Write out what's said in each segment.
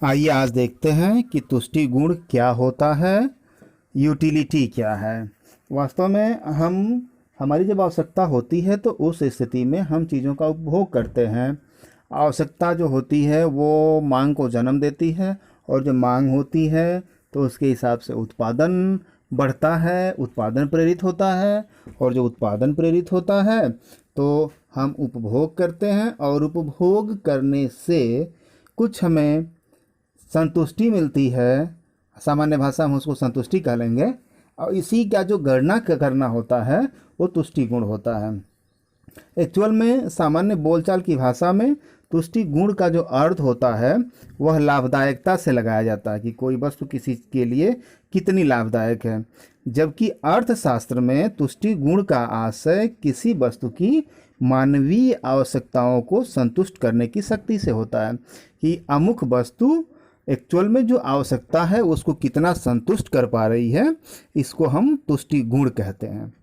आइए आज देखते हैं कि तुष्टि गुण क्या होता है, यूटिलिटी क्या है। वास्तव में हमारी जब आवश्यकता होती है तो उस स्थिति में हम चीज़ों का उपभोग करते हैं। आवश्यकता जो होती है वो मांग को जन्म देती है, और जब मांग होती है तो उसके हिसाब से उत्पादन बढ़ता है, उत्पादन प्रेरित होता है, और जो उत्पादन प्रेरित होता है तो हम उपभोग करते हैं, और उपभोग करने से कुछ हमें संतुष्टि मिलती है। सामान्य भाषा में उसको संतुष्टि कह लेंगे, और इसी का जो गणना करना होता है वो तुष्टि गुण होता है। एक्चुअल में सामान्य बोलचाल की भाषा में तुष्टि गुण का जो अर्थ होता है वह लाभदायकता से लगाया जाता है कि कोई वस्तु किसी के लिए कितनी लाभदायक है, जबकि अर्थशास्त्र में तुष्टि गुण का आशय किसी वस्तु की मानवीय आवश्यकताओं को संतुष्ट करने की शक्ति से होता है कि अमुक वस्तु एक्चुअल में जो आवश्यकता है उसको कितना संतुष्ट कर पा रही है, इसको हम तुष्टि गुण कहते हैं।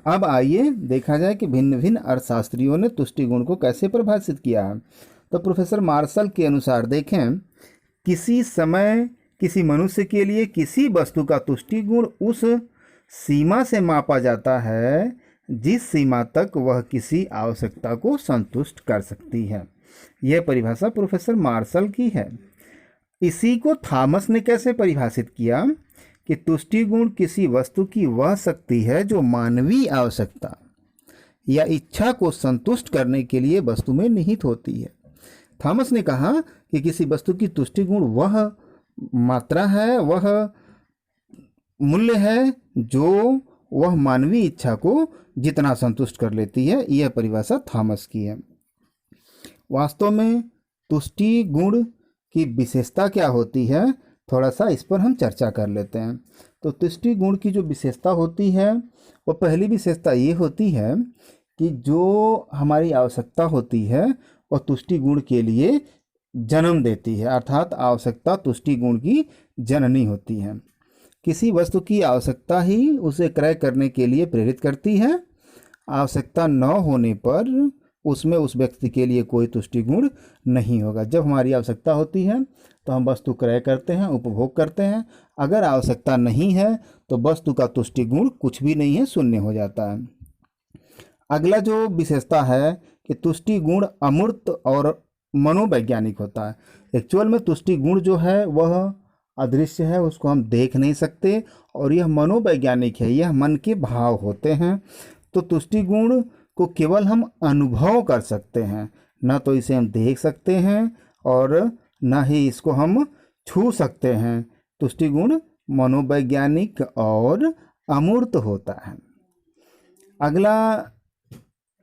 अब आइए देखा जाए कि भिन्न भिन्न अर्थशास्त्रियों ने तुष्टि गुण को कैसे परिभाषित किया है। तो प्रोफेसर मार्शल के अनुसार देखें, किसी समय किसी मनुष्य के लिए किसी वस्तु का तुष्टि गुण उस सीमा से मापा जाता है जिस सीमा तक वह किसी आवश्यकता को संतुष्ट कर सकती है। यह परिभाषा प्रोफेसर मार्शल की है। इसी को थॉमस ने कैसे परिभाषित किया कि तुष्टि गुण किसी वस्तु की वह शक्ति है जो मानवीय आवश्यकता या इच्छा को संतुष्ट करने के लिए वस्तु में निहित होती है। थॉमस ने कहा कि किसी वस्तु की तुष्टि गुण वह मात्रा है, वह मूल्य है जो वह मानवीय इच्छा को जितना संतुष्ट कर लेती है। यह परिभाषा थॉमस की है। वास्तव में तुष्टि गुण की विशेषता क्या होती है, थोड़ा सा इस पर हम चर्चा कर लेते हैं। तो तुष्टि गुण की जो विशेषता होती है वो पहली विशेषता ये होती है कि जो हमारी आवश्यकता होती है वह तुष्टि गुण के लिए जन्म देती है, अर्थात आवश्यकता तुष्टि गुण की जननी होती है। किसी वस्तु की आवश्यकता ही उसे क्रय करने के लिए प्रेरित करती है। आवश्यकता न होने पर उसमें उस व्यक्ति के लिए कोई तुष्टि गुण नहीं होगा। जब हमारी आवश्यकता होती है तो हम वस्तु क्रय करते हैं, उपभोग करते हैं। अगर आवश्यकता नहीं है तो वस्तु का तुष्टि गुण कुछ भी नहीं है, शून्य हो जाता है। अगला जो विशेषता है कि तुष्टि गुण अमूर्त और मनोवैज्ञानिक होता है। एक्चुअल में तुष्टि गुण जो है वह अदृश्य है, उसको हम देख नहीं सकते, और यह मनोवैज्ञानिक है, यह मन के भाव होते हैं। तो तुष्टि गुण को केवल हम अनुभव कर सकते हैं, न तो इसे हम देख सकते हैं और न ही इसको हम छू सकते हैं। तुष्टि गुण मनोवैज्ञानिक और अमूर्त होता है। अगला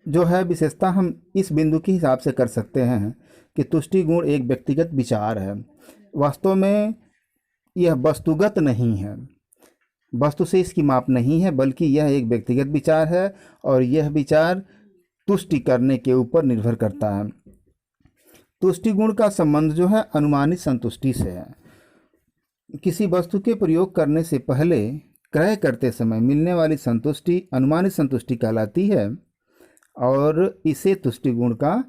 जो है विशेषता हम इस बिंदु के हिसाब से कर सकते हैं कि तुष्टि गुण एक व्यक्तिगत विचार है। वास्तव में यह वस्तुगत नहीं है, वस्तु से इसकी माप नहीं है, बल्कि यह एक व्यक्तिगत विचार है, और यह विचार तुष्टि करने के ऊपर निर्भर करता है। तुष्टि गुण का संबंध जो है अनुमानित संतुष्टि से है। किसी वस्तु के प्रयोग करने से पहले क्रय करते समय मिलने वाली संतुष्टि अनुमानित संतुष्टि कहलाती है, और इसे तुष्टि गुण का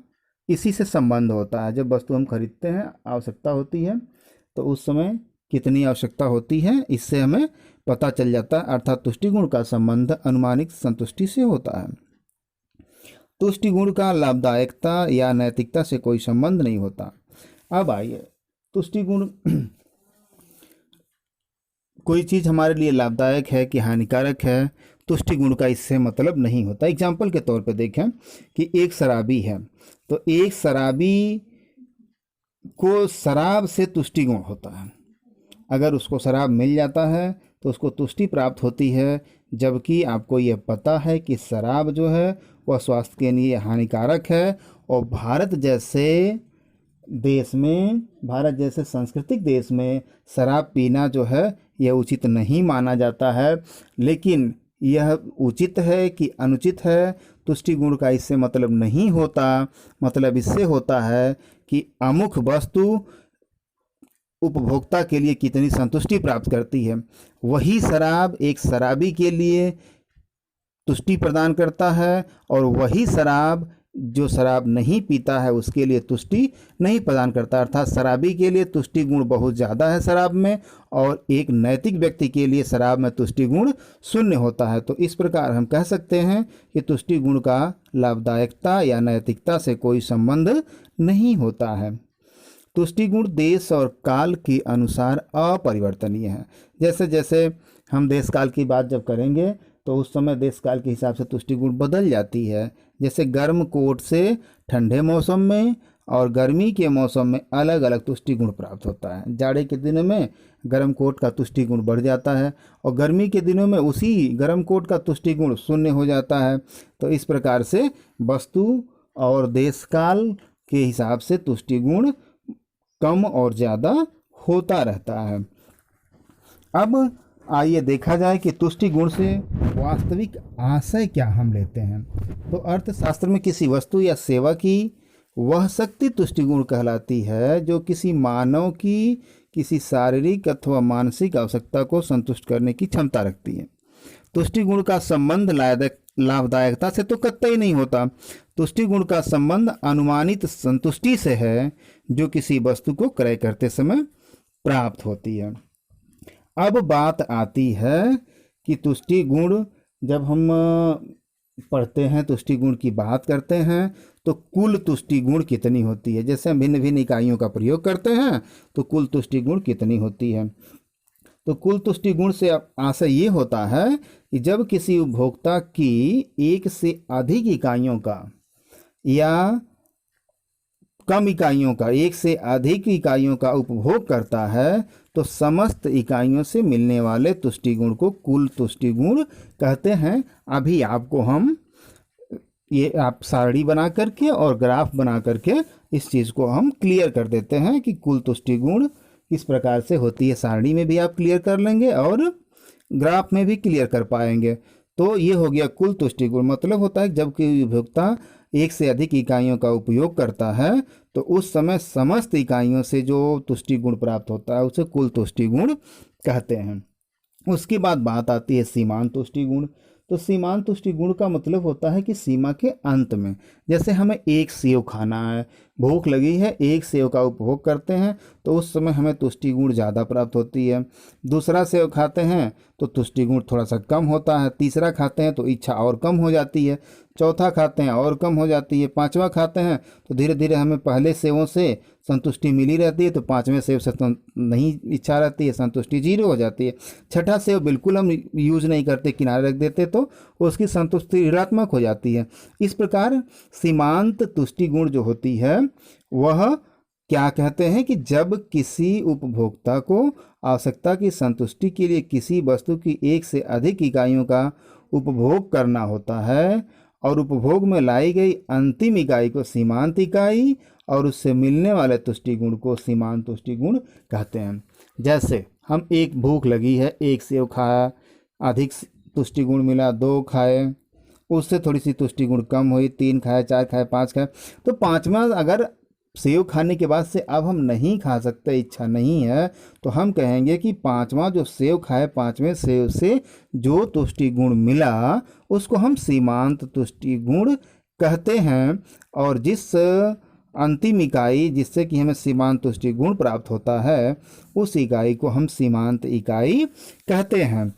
इसी से संबंध होता है। जब वस्तु हम खरीदते हैं, आवश्यकता होती है, तो उस समय कितनी आवश्यकता होती है इससे हमें पता चल जाता है, अर्थात तुष्टि गुण का संबंध अनुमानित संतुष्टि से होता है। तुष्टि गुण का लाभदायकता या नैतिकता से कोई संबंध नहीं होता। अब आइए, तुष्टि गुण कोई चीज़ हमारे लिए लाभदायक है कि हानिकारक है, तुष्टि गुण का इससे मतलब नहीं होता। एग्जाम्पल के तौर पे देखें कि एक शराबी है, तो एक शराबी को शराब से तुष्टि गुण होता है। अगर उसको शराब मिल जाता है तो उसको तुष्टि प्राप्त होती है, जबकि आपको यह पता है कि शराब जो है वह स्वास्थ्य के लिए हानिकारक है, और भारत जैसे देश में, भारत जैसे सांस्कृतिक देश में शराब पीना जो है यह उचित नहीं माना जाता है। लेकिन यह उचित है कि अनुचित है, तुष्टि गुण का इससे मतलब नहीं होता। मतलब इससे होता है कि अमुक वस्तु उपभोक्ता के लिए कितनी संतुष्टि प्राप्त करती है। वही शराब एक शराबी के लिए तुष्टि प्रदान करता है, और वही शराब जो शराब नहीं पीता है उसके लिए तुष्टि नहीं प्रदान करता, अर्थात शराबी के लिए तुष्टि गुण बहुत ज़्यादा है शराब में, और एक नैतिक व्यक्ति के लिए शराब में तुष्टि गुण शून्य होता है। तो इस प्रकार हम कह सकते हैं कि तुष्टि गुण का लाभदायकता या नैतिकता से कोई संबंध नहीं होता है। तुष्टि गुण देश और काल के अनुसार अपरिवर्तनीय है। जैसे जैसे हम देश काल की बात जब करेंगे तो उस समय देश काल के हिसाब से तुष्टि गुण बदल जाती है। जैसे गर्म कोट से ठंडे मौसम में और गर्मी के मौसम में अलग अलग तुष्टि गुण प्राप्त होता है। जाड़े के दिनों में गर्म कोट का तुष्टि गुण बढ़ जाता है और गर्मी के दिनों में उसी गर्म कोट का तुष्टि गुण शून्य हो जाता है। तो इस प्रकार से वस्तु और देश काल के हिसाब से तुष्टि गुण कम और ज़्यादा होता रहता है। अब आइए देखा जाए कि तुष्टि गुण से वास्तविक आशय क्या हम लेते हैं। तो अर्थशास्त्र में किसी वस्तु या सेवा की वह शक्ति तुष्टि गुण कहलाती है जो किसी मानव की किसी शारीरिक अथवा मानसिक आवश्यकता को संतुष्ट करने की क्षमता रखती है। तुष्टि गुण का संबंध लाभदायकता से तो कतई नहीं होता। तुष्टि गुण का संबंध अनुमानित संतुष्टि से है जो किसी वस्तु को क्रय करते समय प्राप्त होती है। अब बात आती है कि तुष्टि गुण जब हम पढ़ते हैं, तुष्टि गुण की बात करते हैं तो कुल तुष्टि गुण कितनी होती है। जैसे हम भिन्न भिन्न इकाइयों का प्रयोग करते हैं तो कुल तुष्टि गुण कितनी होती है। तो कुल तुष्टि गुण से आशय ये होता है कि जब किसी उपभोक्ता की एक से अधिक इकाइयों का या कम इकाइयों का, एक से अधिक इकाइयों का उपभोग करता है तो समस्त इकाइयों से मिलने वाले तुष्टि गुण को कुल तुष्टि गुण कहते हैं। अभी आपको हम ये आप सारणी बना करके और ग्राफ बना करके इस चीज़ को हम क्लियर कर देते हैं कि कुल तुष्टि गुण किस प्रकार से होती है। सारणी में भी आप क्लियर कर लेंगे और ग्राफ में भी क्लियर कर पाएंगे। तो ये हो गया कुल तुष्टि गुण। मतलब होता है जब कोई उपभोक्ता एक से अधिक इकाइयों का उपयोग करता है तो उस समय समस्त इकाइयों से जो तुष्टि गुण प्राप्त होता है उसे कुल तुष्टि गुण कहते हैं। उसके बाद बात आती है सीमांत तुष्टि गुण। तो सीमांत तुष्टि गुण का मतलब होता है कि सीमा के अंत में, जैसे हमें एक सेव खाना है, भूख लगी है, एक सेव का उपभोग करते हैं तो उस समय हमें तुष्टि गुण ज़्यादा प्राप्त होती है। दूसरा सेव खाते हैं तो तुष्टि गुण थोड़ा सा कम होता है। तीसरा खाते हैं तो इच्छा और कम हो जाती है। चौथा खाते हैं और कम हो जाती है। पांचवा खाते हैं तो धीरे धीरे हमें पहले सेवों से संतुष्टि मिली रहती है तो पांचवें सेव से नहीं इच्छा रहती है, संतुष्टि जीरो हो जाती है। छठा सेव बिल्कुल हम यूज नहीं करते, किनारे रख देते तो उसकी संतुष्टि ऋणात्मक हो जाती है। इस प्रकार सीमांत तुष्टि गुण जो होती है वह क्या कहते हैं कि जब किसी उपभोक्ता को आवश्यकता की संतुष्टि के लिए किसी वस्तु की एक से अधिक इकाइयों का उपभोग करना होता है और उपभोग में लाई गई अंतिम इकाई को सीमांत इकाई और उससे मिलने वाले तुष्टि गुण को सीमांत तुष्टि गुण कहते हैं। जैसे हम एक भूख लगी है, एक सेव खाया, अधिक तुष्टि गुण मिला, 2 खाए, उससे थोड़ी सी तुष्टि गुण कम हुई, 3 खाए, 4 खाए, 5 खाए, तो पांचवा अगर सेव खाने के बाद से अब हम नहीं खा सकते, इच्छा नहीं है, तो हम कहेंगे कि पांचवा जो सेव खाए, पांचवें सेव से जो तुष्टि गुण मिला उसको हम सीमांत तुष्टि गुण कहते हैं। और जिस अंतिम इकाई जिससे कि हमें सीमांत तुष्टि गुण प्राप्त होता है उस इकाई को हम सीमांत इकाई कहते हैं।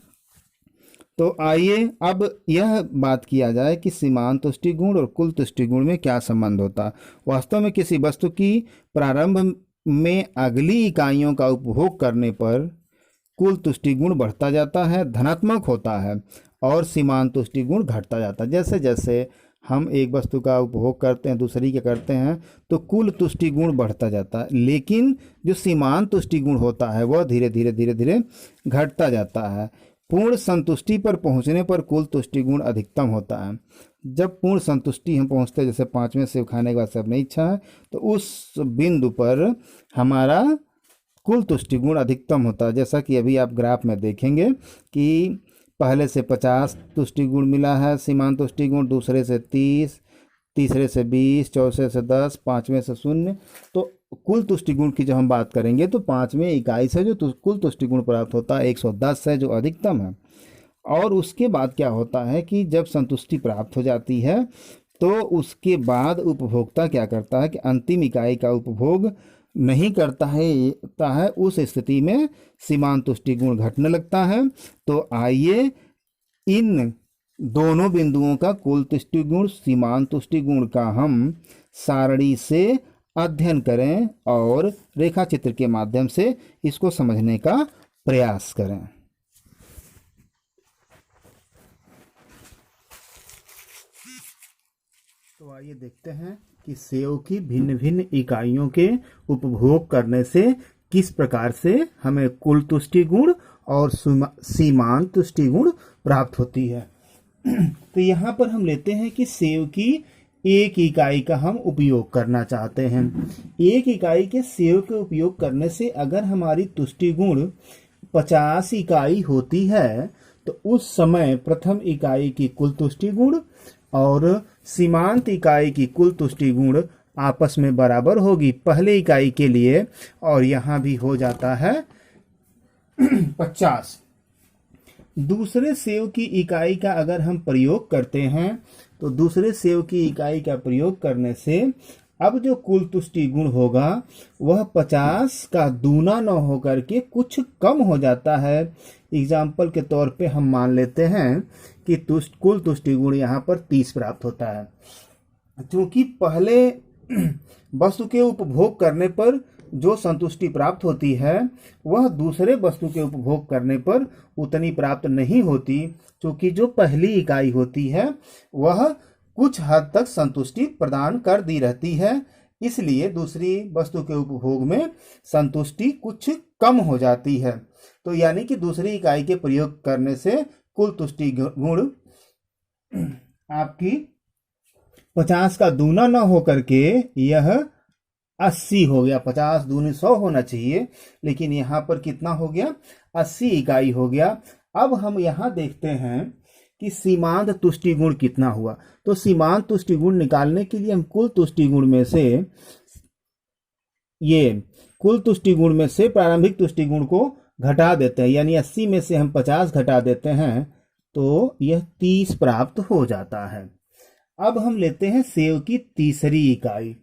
तो आइए अब यह बात किया जाए कि सीमांत तुष्टि गुण और कुल तुष्टि गुण में क्या संबंध होता है। वास्तव में किसी वस्तु की प्रारंभ में अगली इकाइयों का उपभोग करने पर कुल तुष्टि गुण बढ़ता जाता है, धनात्मक होता है, और सीमांत तुष्टि गुण घटता जाता है। जैसे जैसे हम एक वस्तु का उपभोग करते हैं, दूसरी के करते हैं, तो कुल तुष्टि गुण बढ़ता जाता है, लेकिन जो सीमांत तुष्टि गुण होता है वह धीरे धीरे धीरे धीरे घटता जाता है। पूर्ण संतुष्टि पर पहुंचने पर कुल तुष्टि गुण अधिकतम होता है। जब पूर्ण संतुष्टि हम पहुंचते हैं, जैसे पांचवें सेव खाने के बाद से अब नहीं इच्छा है, तो उस बिंदु पर हमारा कुल तुष्टि गुण अधिकतम होता है। जैसा कि अभी आप ग्राफ में देखेंगे कि पहले से 50 तुष्टि गुण मिला है सीमांत तुष्टि गुण, दूसरे से 30, तीसरे से 20, चौथे से 10, पाँचवें से 0। तो कुल तुष्टि गुण की जब हम बात करेंगे तो पाँचवें इकाई से जो कुल तुष्टि गुण प्राप्त होता है 110 है, जो अधिकतम है। और उसके बाद क्या होता है कि जब संतुष्टि प्राप्त हो जाती है तो उसके बाद उपभोक्ता क्या करता है कि अंतिम इकाई का उपभोग नहीं करता है, उस स्थिति में सीमांत तुष्टि गुण घटने लगता है। तो आइए इन दोनों बिंदुओं का कुल तुष्टि गुण, सीमांत तुष्टि गुण का हम सारणी से अध्ययन करें और रेखा चित्र के माध्यम से इसको समझने का प्रयास करें। तो आइए देखते हैं कि सेव की भिन्न भिन्न इकाइयों के उपभोग करने से किस प्रकार से हमें कुल तुष्टि गुण और सीमांत तुष्टि गुण प्राप्त होती है। तो यहाँ पर हम लेते हैं कि सेव की एक इकाई का हम उपयोग करना चाहते हैं। एक इकाई के सेव के उपयोग करने से अगर हमारी तुष्टि गुण 50 इकाई होती है तो उस समय प्रथम इकाई की कुल तुष्टि गुण और सीमांत इकाई की कुल तुष्टि गुण आपस में बराबर होगी पहले इकाई के लिए, और यहाँ भी हो जाता है 50। दूसरे सेव की इकाई का अगर हम प्रयोग करते हैं तो दूसरे सेव की इकाई का प्रयोग करने से अब जो कुल तुष्टि गुण होगा वह 50 का दूना न होकर के कुछ कम हो जाता है। एग्जाम्पल के तौर पे हम मान लेते हैं कि कुल तुष्टि गुण यहाँ पर 30 प्राप्त होता है। क्योंकि पहले वस्तु के उपभोग करने पर जो संतुष्टि प्राप्त होती है वह दूसरे वस्तु के उपभोग करने पर उतनी प्राप्त नहीं होती, क्योंकि जो पहली इकाई होती है वह कुछ हद तक संतुष्टि प्रदान कर दी रहती है, इसलिए दूसरी वस्तु के उपभोग में संतुष्टि कुछ कम हो जाती है। तो यानी कि दूसरी इकाई के प्रयोग करने से कुल तुष्टि गुण आपकी 50 का दूना न होकर के यह 80 हो गया। 50 दूनी 100 होना चाहिए, लेकिन यहाँ पर कितना हो गया, 80 इकाई हो गया। अब हम यहाँ देखते हैं कि सीमांत तुष्टि गुण कितना हुआ। तो सीमांत तुष्टि गुण निकालने के लिए हम कुल तुष्टि गुण में से प्रारंभिक तुष्टि गुण को घटा देते हैं, यानी 80 में से हम 50 घटा देते हैं तो यह 30 प्राप्त हो जाता है। अब हम लेते हैं सेव की तीसरी इकाई।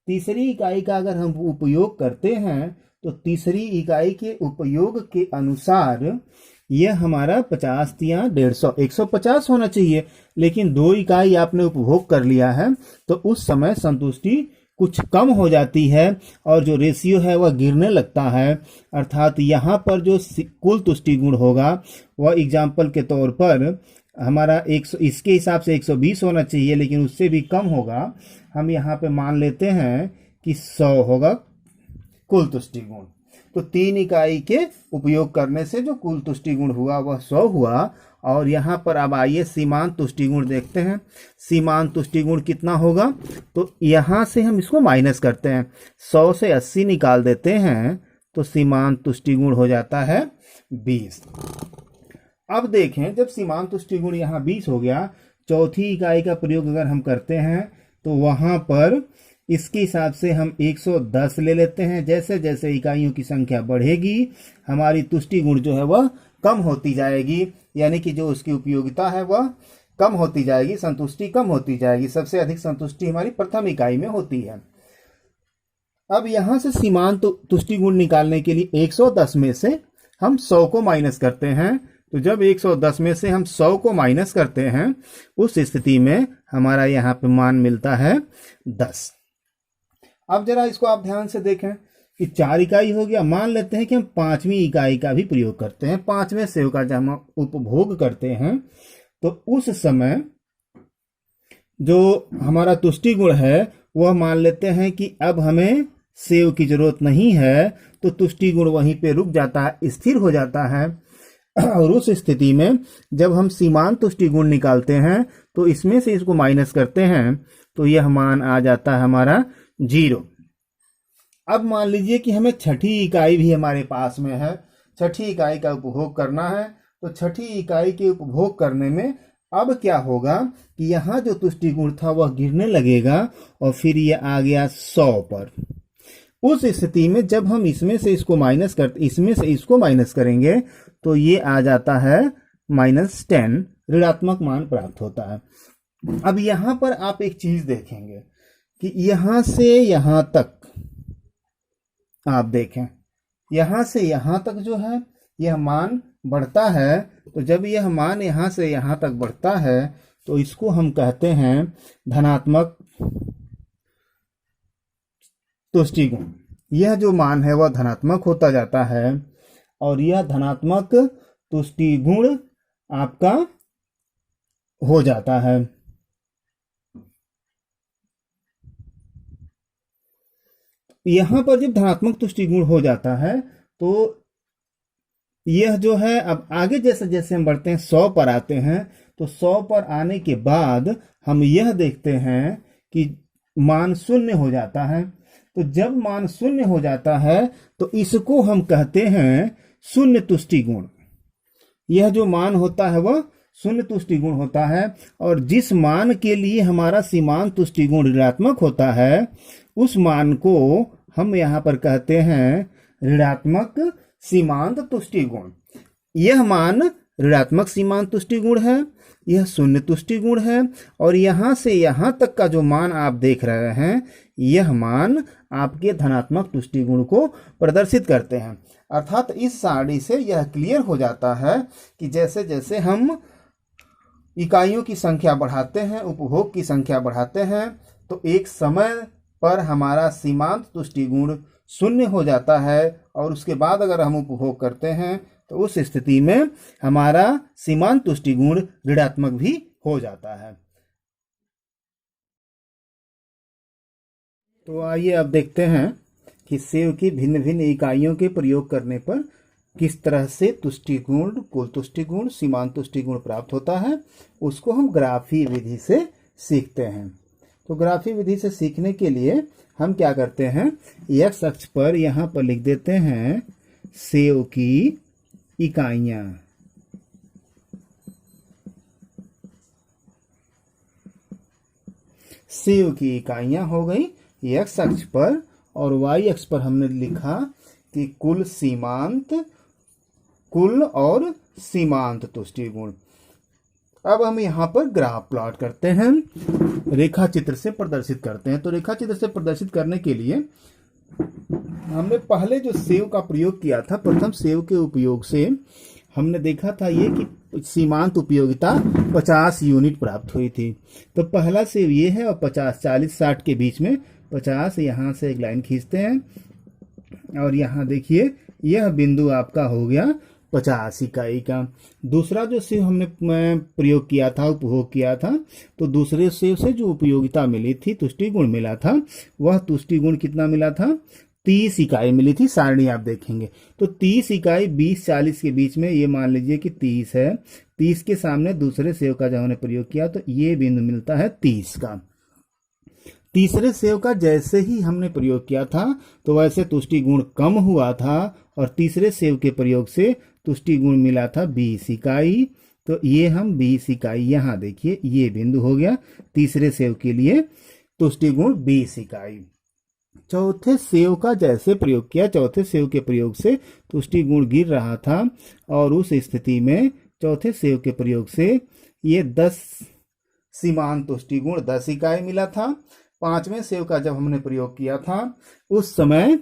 तीसरी इकाई का अगर हम उपयोग करते हैं तो तीसरी इकाई के उपयोग के अनुसार यह हमारा 50 या 150 150 होना चाहिए, लेकिन 2 इकाई आपने उपभोग कर लिया है तो उस समय संतुष्टि कुछ कम हो जाती है और जो रेशियो है वह गिरने लगता है। अर्थात यहाँ पर जो कुल तुष्टि गुण होगा वह एग्जाम्पल के तौर पर हमारा 100 इसके हिसाब से 120 होना चाहिए, लेकिन उससे भी कम होगा। हम यहाँ पे मान लेते हैं कि 100 होगा कुल तुष्टि गुण। तो 3 इकाई के उपयोग करने से जो कुल तुष्टि गुण हुआ वह 100 हुआ। और यहाँ पर अब आइए सीमांत तुष्टि गुण देखते हैं। सीमांत तुष्टि गुण कितना होगा, तो यहाँ से हम इसको माइनस करते हैं, 100 से 80 निकाल देते हैं तो सीमांत तुष्टि गुण हो जाता है 20। अब देखें, जब सीमांत तुष्टि गुण यहाँ 20 हो गया, चौथी इकाई का प्रयोग अगर हम करते हैं तो वहां पर इसके हिसाब से हम 110 ले लेते हैं। जैसे जैसे इकाइयों की संख्या बढ़ेगी हमारी तुष्टि गुण जो है वह कम होती जाएगी, यानी कि जो उसकी उपयोगिता है वह कम होती जाएगी, संतुष्टि कम होती जाएगी। सबसे अधिक संतुष्टि हमारी प्रथम इकाई में होती है। अब यहां से सीमांत तुष्टि गुण निकालने के लिए 110 में से हम 100 को माइनस करते हैं। तो जब 110 में से हम 100 को माइनस करते हैं उस स्थिति में हमारा यहाँ पे मान मिलता है 10। अब जरा इसको आप ध्यान से देखें कि 4 इकाई हो गया। मान लेते हैं कि हम 5वीं इकाई का भी प्रयोग करते हैं, 5वें सेव का जब हम उपभोग करते हैं तो उस समय जो हमारा तुष्टि गुण है वह मान लेते हैं कि अब हमें सेव की जरूरत नहीं है, तो तुष्टि गुण वहीं पे रुक जाता है, स्थिर हो जाता है। और उस स्थिति में जब हम सीमांत तुष्टि गुण निकालते हैं तो इसमें से इसको माइनस करते हैं तो यह मान आ जाता है हमारा 0। अब मान लीजिए कि हमें छठी इकाई भी हमारे पास में है, छठी इकाई का उपभोग करना है। तो छठी इकाई के उपभोग करने में अब क्या होगा कि यहाँ जो तुष्टि गुण था वह गिरने लगेगा और फिर यह आ गया 100 पर। उस स्थिति में जब हम इसमें से इसको माइनस करेंगे तो ये आ जाता है -10, ऋणात्मक मान प्राप्त होता है। अब यहाँ पर आप एक चीज देखेंगे कि यहाँ से यहाँ तक आप देखें, यहाँ से यहाँ तक जो है यह मान बढ़ता है। तो जब यह मान यहाँ से यहाँ तक बढ़ता है तो इसको हम कहते हैं धनात्मक तुष्टिगुण। यह जो मान है वह धनात्मक होता जाता है और यह धनात्मक तुष्टिगुण आपका हो जाता है। यहां पर जब धनात्मक तुष्टिगुण हो जाता है तो यह जो है, अब आगे जैसे जैसे हम बढ़ते हैं 100 पर आते हैं, तो 100 पर आने के बाद हम यह देखते हैं कि मान शून्य हो जाता है। तो जब मान शून्य हो जाता है तो इसको हम कहते हैं शून्य तुष्टिगुण। यह जो मान होता है वह शून्य तुष्टिगुण होता है और जिस मान के लिए हमारा सीमांत तुष्टिगुण ऋणात्मक होता है उस मान को हम यहाँ पर कहते हैं ऋणात्मक सीमांत तुष्टिगुण। यह मान ऋणात्मक सीमांत तुष्टिगुण है, यह शून्य तुष्टिगुण है और यहाँ से यहाँ तक का जो मान आप देख रहे हैं यह मान आपके धनात्मक तुष्टिगुण को प्रदर्शित करते हैं। अर्थात इस सारणी से यह क्लियर हो जाता है कि जैसे जैसे हम इकाइयों की संख्या बढ़ाते हैं, उपभोग की संख्या बढ़ाते हैं, तो एक समय पर हमारा सीमांत तुष्टिगुण शून्य हो जाता है और उसके बाद अगर हम उपभोग करते हैं तो उस स्थिति में हमारा सीमांत तुष्टिगुण ऋणात्मक भी हो जाता है। तो आइए अब देखते हैं कि सेव की भिन्न भिन्न इकाइयों के प्रयोग करने पर किस तरह से तुष्टिगुण, कुल तुष्टिगुण, सीमांत तुष्टिगुण प्राप्त होता है। उसको हम ग्राफी विधि से सीखते हैं। तो ग्राफी विधि से सीखने के लिए हम क्या करते हैं, एक्स अक्ष पर यहाँ पर लिख देते हैं सेव की इकाइयां। सेव की इकाइयां हो गई एक्स अक्ष पर और वाई अक्ष पर हमने लिखा कि कुल सीमांत, कुल और सीमांत तुष्टिगुण। अब हम यहाँ पर ग्राफ प्लॉट करते हैं, रेखा चित्र से प्रदर्शित करते हैं। तो रेखा चित्र से प्रदर्शित करने के लिए हमने पहले जो सेव का प्रयोग किया था, प्रथम सेव के उपयोग से हमने देखा था ये कि सीमांत उपयोगिता 50 यूनिट प्राप्त हुई थी। तो पहला सेव ये है और 50, 40, 60 के बीच में 50, यहाँ से एक लाइन खींचते हैं और यहाँ देखिए यह बिंदु आपका हो गया 50 इकाई का। दूसरा जो सेव हमने प्रयोग किया था, उपभोग किया था, तो दूसरे सेव से जो उपयोगिता मिली थी, तुष्टिगुण मिला था, वह तुष्टिगुण कितना मिला था, 30 इकाई मिली थी। सारणी आप देखेंगे तो 30 इकाई 20-40 के बीच में, ये मान लीजिए कि 30 है, 30 के सामने दूसरे सेव का जब हमने प्रयोग किया तो ये बिंदु मिलता है 30 का। तीसरे सेव का जैसे ही हमने प्रयोग किया था तो वैसे तुष्टिगुण कम हुआ था और तीसरे सेव के प्रयोग से तुष्टिगुण मिला था 20 इकाई। तो ये हम 20 इकाई, यहाँ देखिए ये बिंदु हो गया तीसरे सेव के लिए तुष्टिगुण 20 इकाई। चौथे सेव का जैसे प्रयोग किया, चौथे सेव के प्रयोग से तुष्टिगुण गिर रहा था और उस स्थिति में चौथे सेव के प्रयोग से ये 10 सीमांत तुष्टिगुण 10 इकाई मिला था। पांचवें सेव का जब हमने प्रयोग किया था उस समय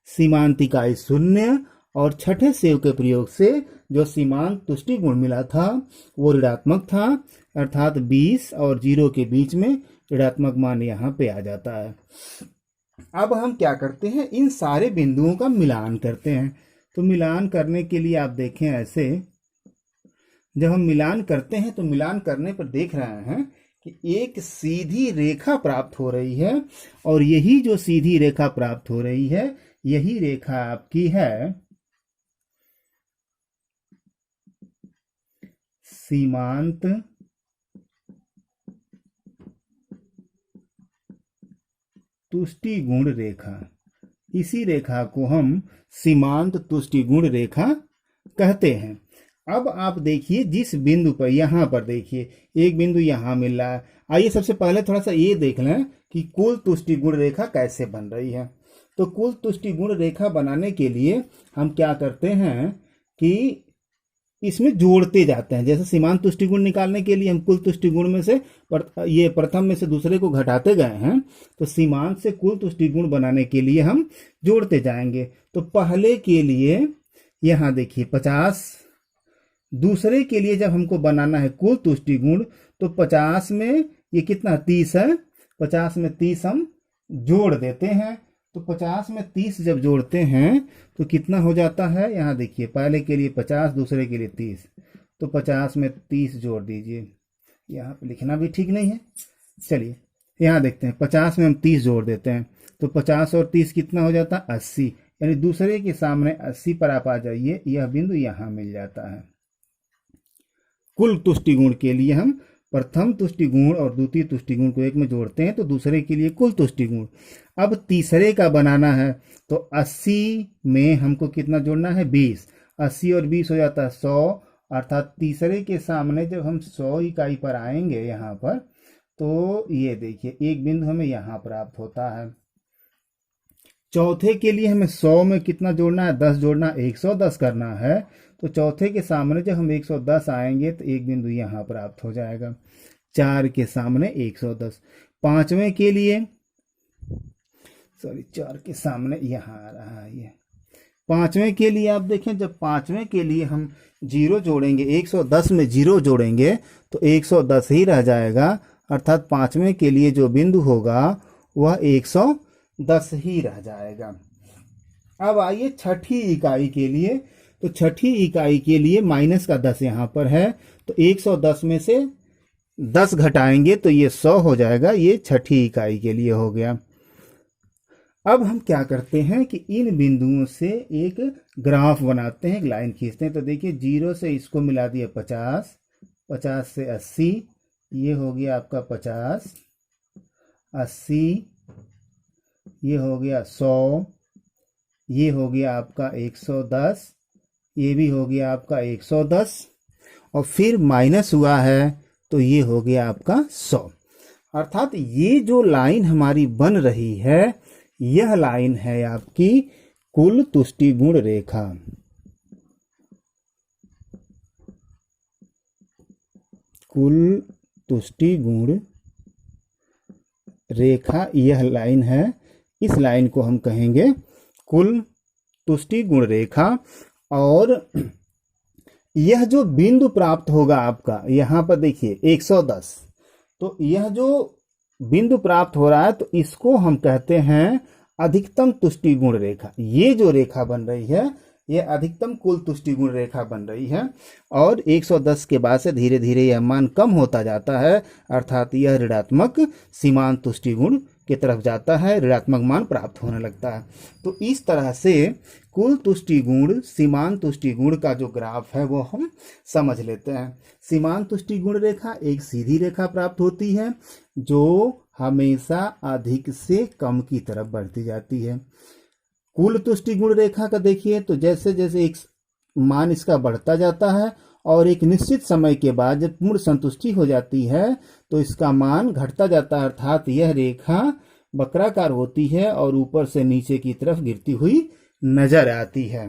सीमांत इकाई 0 और छठे सेव के प्रयोग से जो सीमांत तुष्टिगुण मिला था वो ऋणात्मक था, अर्थात 20 और 0 के बीच में ऋणात्मक मान यहाँ पे आ जाता है। अब हम क्या करते हैं, इन सारे बिंदुओं का मिलान करते हैं। तो मिलान करने के लिए आप देखें ऐसे, जब हम मिलान करते हैं तो मिलान करने पर देख रहे हैं कि एक सीधी रेखा प्राप्त हो रही है और यही जो सीधी रेखा प्राप्त हो रही है यही रेखा आपकी है सीमांत तुष्टिगुण रेखा। इसी रेखा को हम सीमांत तुष्टिगुण रेखा कहते हैं। अब आप देखिए जिस बिंदु पर, यहां पर देखिए एक बिंदु यहां मिल रहा है। आइए सबसे पहले थोड़ा सा ये देख लें कि कुल तुष्टिगुण रेखा कैसे बन रही है। तो कुल तुष्टिगुण रेखा बनाने के लिए हम क्या करते हैं कि इसमें जोड़ते जाते हैं। जैसे सीमांत तुष्टि गुण निकालने के लिए हम कुल तुष्टि गुण में से ये प्रथम में से दूसरे को घटाते गए हैं, तो सीमांत से कुल तुष्टि गुण बनाने के लिए हम जोड़ते जाएंगे। तो पहले के लिए यहाँ देखिए 50, दूसरे के लिए जब हमको बनाना है कुल तुष्टि गुण, तो 50 में ये कितना 30 है, 50 में 30 हम जोड़ देते हैं। तो 50 में 30 जब जोड़ते हैं तो कितना हो जाता है, यहाँ देखिए पहले के लिए 50, दूसरे के लिए 30, तो 50 में 30 जोड़ दीजिए। यहाँ पे लिखना भी ठीक नहीं है, चलिए यहाँ देखते हैं 50 में हम 30 जोड़ देते हैं, तो 50 और 30 कितना हो जाता है 80, यानी दूसरे के सामने 80 पर आप आ जाइए, यह बिंदु यहाँ मिल जाता है। कुल तुष्टि गुण के लिए हम प्रथम तुष्टि गुण और द्वितीय तुष्टि गुण को एक में जोड़ते हैं, तो दूसरे के लिए कुल तुष्टि गुण। अब तीसरे का बनाना है, तो 80 में हमको कितना जोड़ना है 20, 80 और 20 हो जाता है 100, अर्थात तीसरे के सामने जब हम 100 इकाई पर आएंगे यहाँ पर, तो ये देखिए एक बिंदु हमें यहाँ प्राप्त होता है। चौथे के लिए हमें 100 में कितना जोड़ना है 10 जोड़ना, 110 करना है, तो चौथे के सामने जब हम 110 आएंगे तो एक बिंदु यहाँ प्राप्त हो जाएगा। 4 के सामने 110, पांचवें के लिए 4 के सामने यहाँ आ रहा है ये। पांचवें के लिए आप देखें, जब पांचवें के लिए हम 0 जोड़ेंगे, 110 में 0 जोड़ेंगे तो 110 ही रह जाएगा, अर्थात पांचवें के लिए जो बिंदु होगा वह 110 ही रह जाएगा। अब आइए छठी इकाई के लिए, तो छठी इकाई के लिए माइनस का 10 यहाँ पर है, तो 110 में से 10 घटाएंगे तो ये 100 हो जाएगा, ये छठी इकाई के लिए हो गया। अब हम क्या करते हैं कि इन बिंदुओं से एक ग्राफ बनाते हैं, एक लाइन खींचते हैं। तो देखिए 0 से इसको मिला दिया 50, 50 से 80, ये हो गया आपका 50, 80, ये हो गया 100, ये हो गया आपका 110, ये भी हो गया आपका 110, और फिर माइनस हुआ है तो ये हो गया आपका 100। अर्थात ये जो लाइन हमारी बन रही है, यह लाइन है आपकी कुल तुष्टि गुण रेखा। कुल तुष्टि गुण रेखा यह लाइन है, इस लाइन को हम कहेंगे कुल तुष्टि गुण रेखा। और यह जो बिंदु प्राप्त होगा आपका, यहां पर देखिए 110, तो यह जो बिंदु प्राप्त हो रहा है तो इसको हम कहते हैं अधिकतम तुष्टि गुण रेखा। ये जो रेखा बन रही है ये अधिकतम कुल तुष्टि गुण रेखा बन रही है, और 110 के बाद से धीरे धीरे यह मान कम होता जाता है, अर्थात यह ऋणात्मक सीमांत तुष्टि गुण की तरफ जाता है, ऋणात्मक मान प्राप्त होने लगता है। तो इस तरह से कुल तुष्टि गुण सीमांत तुष्टि गुण का जो ग्राफ है वो हम समझ लेते हैं। सीमांत तुष्टि गुण रेखा एक सीधी रेखा प्राप्त होती है जो हमेशा अधिक से कम की तरफ बढ़ती जाती है। कुल तुष्टि गुण रेखा का देखिए तो जैसे जैसे एक मान इसका बढ़ता जाता है और एक निश्चित समय के बाद जब पूर्ण संतुष्टि हो जाती है तो इसका मान घटता जाता है, अर्थात यह रेखा वक्राकार होती है और ऊपर से नीचे की तरफ गिरती हुई नजर आती है।